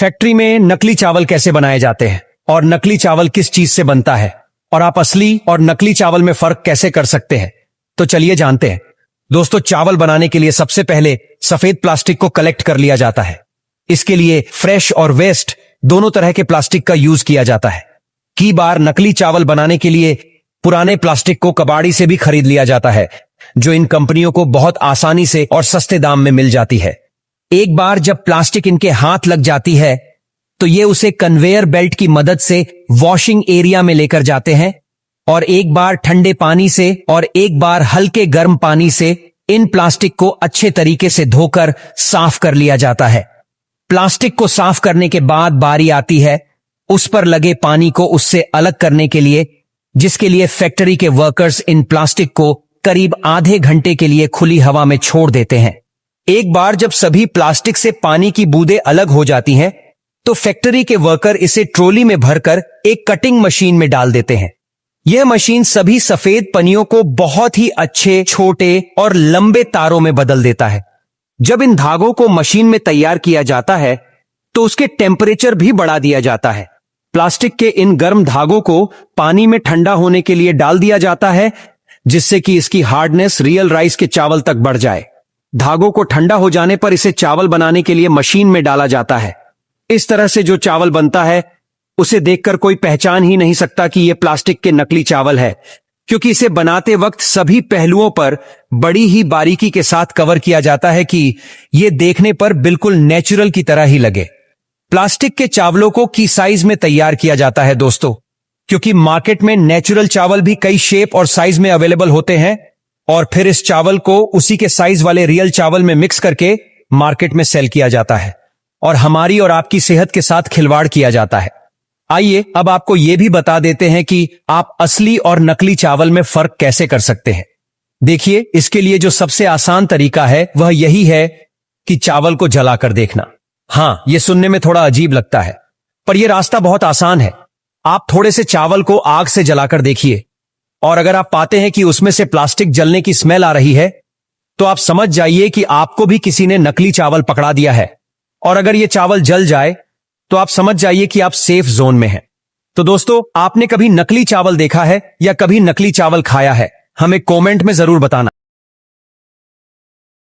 Factory में नकली चावल कैसे बनाए जाते हैं और नकली चावल किस चीज से बनता है और आप असली और नकली चावल में फर्क कैसे कर सकते हैं, तो चलिए जानते हैं। दोस्तों, चावल बनाने के लिए सबसे पहले सफेद प्लास्टिक को कलेक्ट कर लिया जाता है। इसके लिए फ्रेश और वेस्ट दोनों तरह के प्लास्टिक का यूज किया जाता है। कई बार नकली चावल बनाने के लिए पुराने प्लास्टिक को कबाड़ी से भी खरीद लिया जाता है, जो इन कंपनियों को बहुत आसानी से और सस्ते दाम में मिल जाती है। एक बार जब प्लास्टिक इनके हाथ लग जाती है तो ये उसे कन्वेयर बेल्ट की मदद से वॉशिंग एरिया में लेकर जाते हैं और एक बार ठंडे पानी से और एक बार हल्के गर्म पानी से इन प्लास्टिक को अच्छे तरीके से धोकर साफ कर लिया जाता है। प्लास्टिक को साफ करने के बाद बारी आती है उस पर लगे पानी को उससे अलग करने के लिए, जिसके लिए फैक्ट्री के वर्कर्स इन प्लास्टिक को करीब आधे घंटे के लिए खुली हवा में छोड़ देते हैं। एक बार जब सभी प्लास्टिक से पानी की बूंदें अलग हो जाती हैं, तो फैक्ट्री के वर्कर इसे ट्रॉली में भरकर एक कटिंग मशीन में डाल देते हैं। यह मशीन सभी सफेद पनियों को बहुत ही अच्छे, छोटे और लंबे तारों में बदल देता है। जब इन धागों को मशीन में तैयार किया जाता है तो उसके टेम्परेचर भी बढ़ा दिया जाता है। प्लास्टिक के इन गर्म धागों को पानी में ठंडा होने के लिए डाल दिया जाता है, जिससे कि इसकी हार्डनेस रियल राइस के चावल तक बढ़ जाए। धागों को ठंडा हो जाने पर इसे चावल बनाने के लिए मशीन में डाला जाता है। इस तरह से जो चावल बनता है उसे देखकर कोई पहचान ही नहीं सकता कि यह प्लास्टिक के नकली चावल है, क्योंकि इसे बनाते वक्त सभी पहलुओं पर बड़ी ही बारीकी के साथ कवर किया जाता है कि यह देखने पर बिल्कुल नेचुरल की तरह ही लगे। प्लास्टिक के चावलों को की साइज में तैयार किया जाता है दोस्तों, क्योंकि मार्केट में नेचुरल चावल भी कई शेप और साइज में अवेलेबल होते हैं और फिर इस चावल को उसी के साइज वाले रियल चावल में मिक्स करके मार्केट में सेल किया जाता है और हमारी और आपकी सेहत के साथ खिलवाड़ किया जाता है। आइए अब आपको यह भी बता देते हैं कि आप असली और नकली चावल में फर्क कैसे कर सकते हैं। देखिए, इसके लिए जो सबसे आसान तरीका है वह यही है कि चावल को जलाकर देखना। हाँ, यह सुनने में थोड़ा अजीब लगता है, पर यह रास्ता बहुत आसान है। आप थोड़े से चावल को आग से जलाकर देखिए और अगर आप पाते हैं कि उसमें से प्लास्टिक जलने की स्मेल आ रही है, तो आप समझ जाइए कि आपको भी किसी ने नकली चावल पकड़ा दिया है। और अगर यह चावल जल जाए तो आप समझ जाइए कि आप सेफ जोन में हैं। तो दोस्तों, आपने कभी नकली चावल देखा है या कभी नकली चावल खाया है? हमें कमेंट में जरूर बताना।